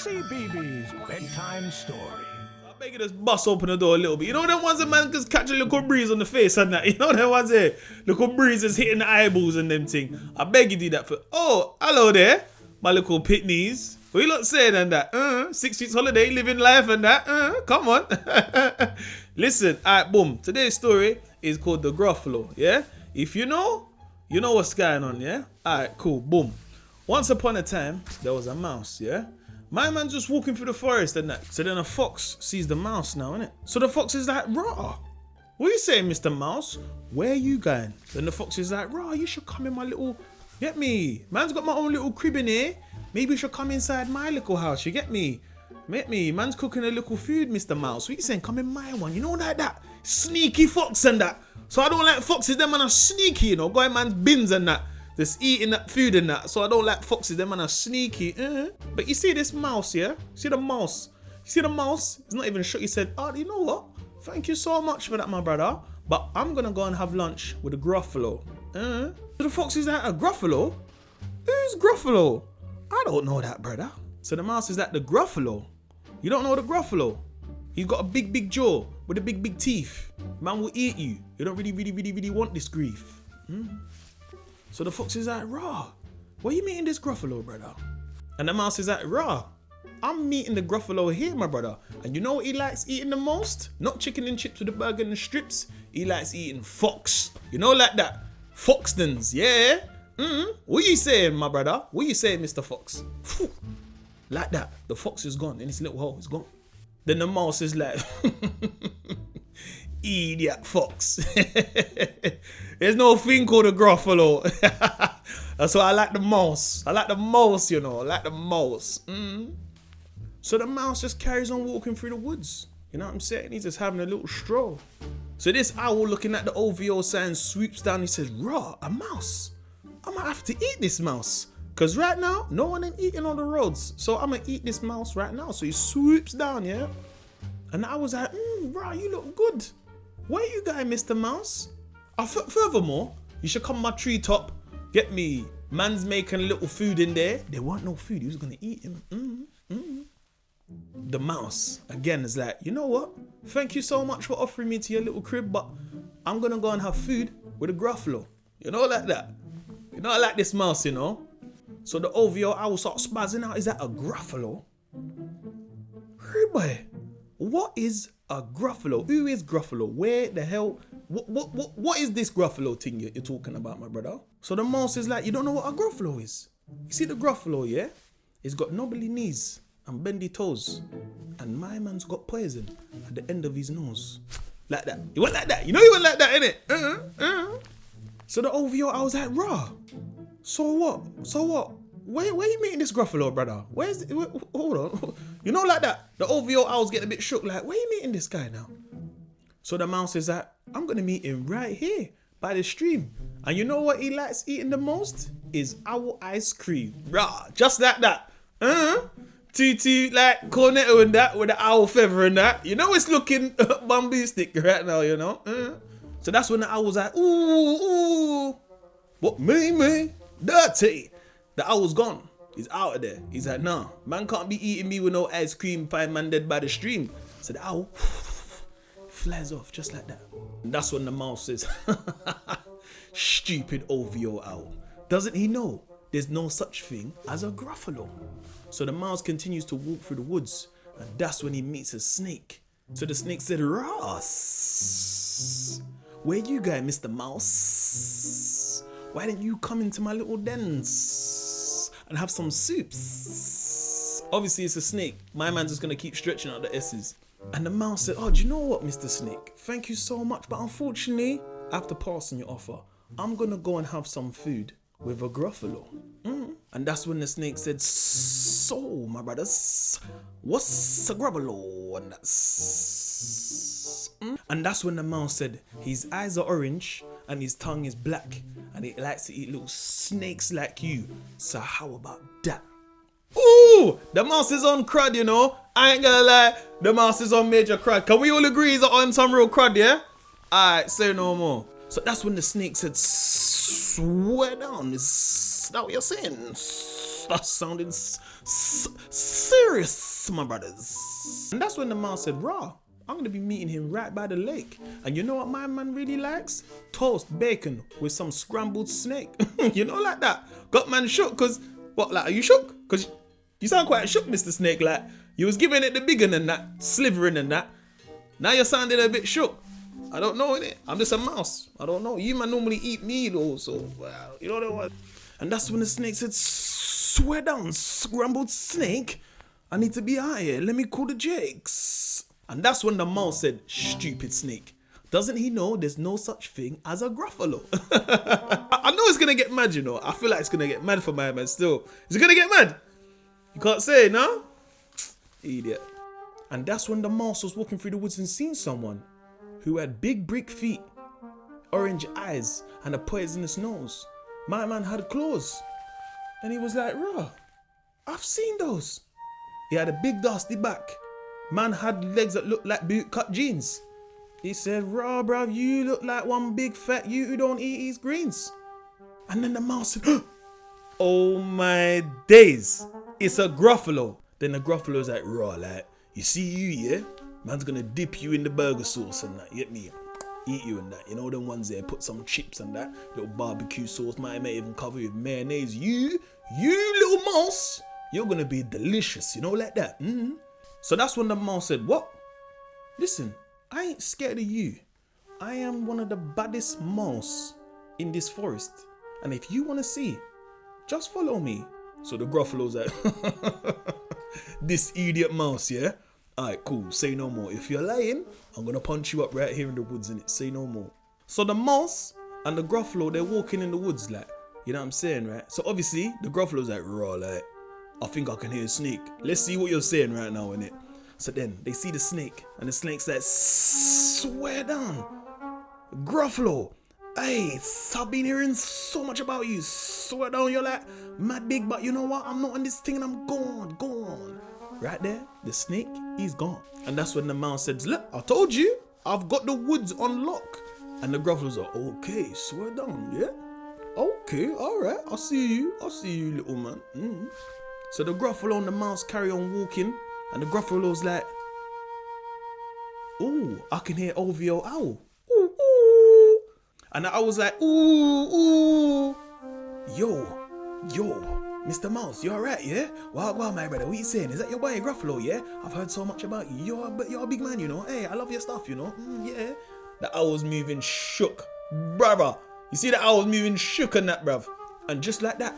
CBB's Bedtime Story. I beg you just bust open the door a little bit. You know them ones that man just catch a little breeze on the face and that. You know them ones there? Little breezes hitting the eyeballs and them thing. I beg you do that for... Oh, hello there. My little pitneys. What you lot saying and that? 6 weeks holiday, living life and that. Come on. Listen, alright, boom. Today's story is called the Gruffalo, yeah? If you know what's going on, yeah? Alright, cool, boom. Once upon a time, there was a mouse, yeah? My man's just walking through the forest and that. So then a fox sees the mouse now, innit? So the fox is like, rah, what are you saying, Mr. Mouse? Where are you going? Then the fox is like, rah, you should come in my little, get me? Man's got my own little crib in here. Maybe you should come inside my little house, you get me? Man's cooking a little food, Mr. Mouse. What are you saying? Come in my one, you know, like that. Sneaky fox and that. So I don't like foxes, them man are sneaky, you know, go in man's bins and that. Just eating that food and that. So I don't like foxes, them man are sneaky. But you see this mouse, yeah? See the mouse? You see the mouse? It's not even sure. He said, oh, you know what? Thank you so much for that, my brother. But I'm gonna go and have lunch with a Gruffalo. So the fox is like, a Gruffalo? Who's Gruffalo? I don't know that, brother. So the mouse is like, the Gruffalo? You don't know the Gruffalo? He's got a big jaw with the big teeth. Man will eat you. You don't really want this grief. So the fox is like, rah, where you meeting this Gruffalo, brother? And the mouse is like, rah, I'm meeting the Gruffalo here, my brother. And you know what he likes eating the most? Not chicken and chips with the burger and the strips. He likes eating fox. You know, like that. Foxtons, yeah? What you saying, my brother? What you saying, Mr. Fox? Phew. Like that. The fox is gone in his little hole. It's gone. Then the mouse is like, idiot fox. There's no thing called a Gruffalo. That's why I like the mouse. I like the mouse, you know. I like the mouse. So the mouse just carries on walking through the woods. You know what I'm saying? He's just having a little stroll. So this owl looking at the OVO sign swoops down. He says, rah, a mouse. I might have to eat this mouse. Because right now, no one ain't eating on the roads. So I'm going to eat this mouse right now. So he swoops down, yeah? And I was like, rah, you look good. Where you going, Mr. Mouse? Furthermore, you should come my treetop. Get me. Man's making a little food in there. There weren't no food. He was going to eat him. The mouse, again, is like, you know what? Thank you so much for offering me to your little crib, but I'm going to go and have food with a Gruffalo. You know, like that. You know, I like this mouse, you know. So the OVO owl starts spazzing out. Is that a Gruffalo? Hey, boy. What is a Gruffalo? Who is Gruffalo? Where the hell? What is this Gruffalo thing you're talking about, my brother? So the mouse is like, you don't know what a Gruffalo is? You see the Gruffalo, yeah? It's got knobbly knees and bendy toes. And my man's got poison at the end of his nose. Like that. You went like that. You know you went like that, innit? So the OVO, I was like, rah. So what? Where you meeting this Gruffalo, brother? Hold on. You know, like that. The OVO owls get a bit shook, like, where you meeting this guy now? So the mouse is like, I'm going to meet him right here by the stream. And you know what he likes eating the most? Is owl ice cream. Rah, just like that. TT like cornetto and that with the owl feather and that. You know it's looking bamboo stick right now, you know. So that's when the owl's like, ooh. What, me? Dirty. The owl's gone. He's out of there. He's like, nah, man can't be eating me with no ice cream pie, man dead by the stream. So the owl flies off just like that. And that's when the mouse says, stupid OVO owl. Doesn't he know there's no such thing as a Gruffalo? So the mouse continues to walk through the woods. And that's when he meets a snake. So the snake said, Ross, where you going, Mr. Mouse? Why didn't you come into my little dens and have some soups? Obviously it's a snake. My man's just gonna keep stretching out the S's. And the mouse said, oh, do you know what, Mr. Snake? Thank you so much, but unfortunately, after passing your offer, I'm gonna go and have some food with a Gruffalo. And that's when the snake said, so, my brothers, what's a Gruffalo? And that's when the mouse said, his eyes are orange and his tongue is black and he likes to eat little snakes like you. So how about that? Ooh, the mouse is on crud, you know. I ain't gonna lie, the mouse is on major crud. Can we all agree he's on some real crud, yeah? Alright, say no more. So that's when the snake said, swear down. Is that what you're saying? start sounding serious, my brothers. And that's when the mouse said, "Rah, I'm gonna be meeting him right by the lake. And you know what my man really likes? Toast, bacon with some scrambled snake." You know, like that. Got man shook, cause what? Like, are you shook? Cause you sound quite shook, Mr. Snake. Like you was giving it the bigger than that, slivering and that. Now you're sounding a bit shook. I don't know, innit? I'm just a mouse. I don't know. You man normally eat meat also. Wow, you know what? And that's when the snake said, "Swear down, scrambled snake. I need to be higher. Let me call the Jakes." And that's when the mouse said, "Stupid snake. Doesn't he know there's no such thing as a Gruffalo?" I know it's gonna get mad, you know. I feel like it's gonna get mad for my man still. Is it gonna get mad? You can't say it, no? Idiot. And that's when the mouse was walking through the woods and seen someone who had big brick feet, orange eyes, and a poisonous nose. My man had claws. And he was like, "Rah, I've seen those." He had a big dusty back. Man had legs that looked like boot-cut jeans. He said, "Rah, bruv, you look like one big fat you who don't eat his greens." And then the mouse said, "Oh my days, it's a Gruffalo." Then the Gruffalo was like, "Rah, like, you see you, yeah? Man's gonna dip you in the burger sauce and that, you get me? Eat you and that. You know them ones there, put some chips and that, little barbecue sauce, might even cover with mayonnaise. You little mouse, you're gonna be delicious, you know, like that." So that's when the mouse said, "What? Listen, I ain't scared of you. I am one of the baddest mouse in this forest. And if you want to see, just follow me." So the Gruffalo's like, "This idiot mouse, yeah? Alright, cool, say no more. If you're lying, I'm going to punch you up right here in the woods, innit? Say no more." So the mouse and the Gruffalo, they're walking in the woods, like, you know what I'm saying, right? So obviously, the Gruffalo's like, "Raw, like, I think I can hear a snake. Let's see what you're saying right now, innit?" So then they see the snake, and the snake's like, "Swear down, Gruffalo. Hey, I've been hearing so much about you. Swear down, you're like mad big, but you know what? I'm not on this thing and I'm gone." Right there, the snake, he's gone. And that's when the mouse said, "Look, I told you, I've got the woods on lock." And the Gruffalo's like, "Okay, swear down, yeah? Okay, alright, I'll see you, little man." So the Gruffalo and the mouse carry on walking, and the Gruffalo's like, "Ooh, I can hear OVO owl. Ooh, ooh." And the owl's like, "Ooh, ooh. Yo, Mr. Mouse, you alright, yeah? Wow, my brother, what you saying? Is that your boy Gruffalo, yeah? I've heard so much about you. You're a big man, you know. Hey, I love your stuff, you know. Yeah." The owl's moving shook. Brother, you see the owl's moving shook and that, bruv. And just like that,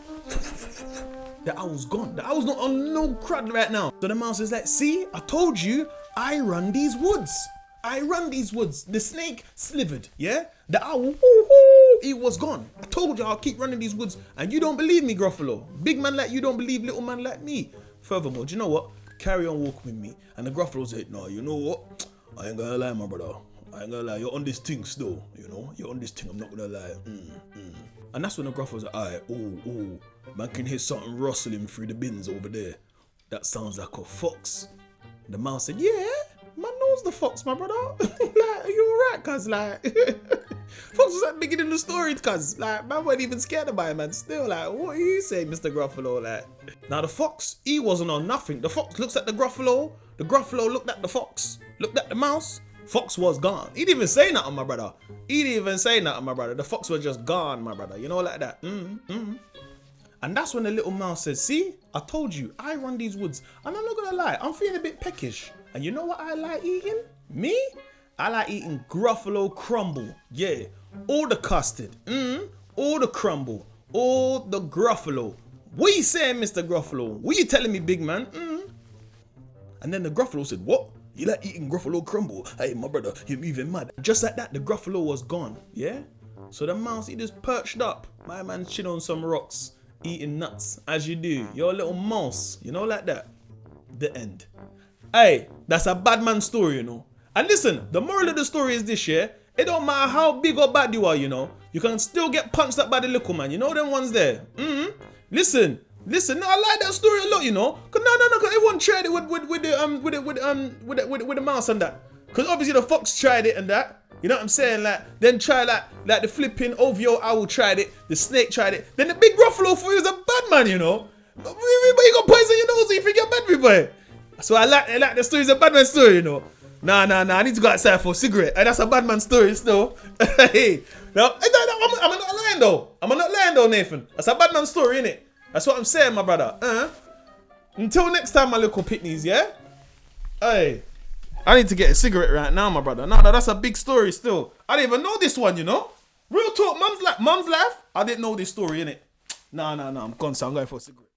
the owl's gone. The owl's not on no crud right now. So the mouse is like, "See, I told you, I run these woods. The snake slivered, yeah? The owl, it was gone. I told you I'll keep running these woods, and you don't believe me, Gruffalo. Big man like you don't believe little man like me. Furthermore, do you know what? Carry on walking with me." And the Gruffalo said, "No, you know what? I ain't gonna lie, my brother. I ain't gonna lie. You're on this thing still, you know? You're on this thing, I'm not gonna lie." And that's when the Gruffalo's like, "Alright, man can hear something rustling through the bins over there. That sounds like a fox." The mouse said, "Yeah, man knows the fox, my brother." Like, you alright, cuz, like, fox was at the beginning of the story, cuz, like, man wasn't even scared about it, man. Still, like, what are you saying, Mr. Gruffalo? Like, now the fox, he wasn't on nothing. The fox looks at the Gruffalo looked at the fox, looked at the mouse. Fox was gone. He didn't even say nothing, my brother. The fox was just gone, my brother. You know, like that. And that's when the little mouse says, "See, I told you, I run these woods. And I'm not gonna lie, I'm feeling a bit peckish. And you know what I like eating? Me? I like eating Gruffalo crumble. Yeah, all the custard. All the crumble. All the Gruffalo. What you saying, Mr. Gruffalo? What you telling me, big man?" And then the Gruffalo said, "What? You like eating Gruffalo crumble? Hey, my brother, you're moving mad." Just like that, the Gruffalo was gone, yeah? So the mouse, he just perched up. My man chilled on some rocks, eating nuts, as you do. You're a little mouse, you know, like that. The end. Hey, that's a bad man story, you know. And listen, the moral of the story is this, yeah? It don't matter how big or bad you are, you know. You can still get punched up by the little man. You know them ones there? Listen, no, I like that story a lot, you know. Cause no, cause everyone tried it with the mouse and that. Cause obviously the fox tried it and that. You know what I'm saying? Like, then try like the flipping OVO owl tried it, the snake tried it. Then the big Gruffalo thought he was a bad man, you know. But you got poison your nose, you think you're bad, boy. So I like the story. It's a bad man story, you know. Nah. I need to go outside for a cigarette. And that's a bad man story still. Hey, no, I'm not lying though. I'm not lying though, Nathan. That's a bad man story, innit? That's what I'm saying, my brother. Until next time, my little pitneys, yeah? Hey, I need to get a cigarette right now, my brother. No, that's a big story still. I didn't even know this one, you know? Real talk, mum's life. I didn't know this story, innit? Nah, I'm gone, so I'm going for a cigarette.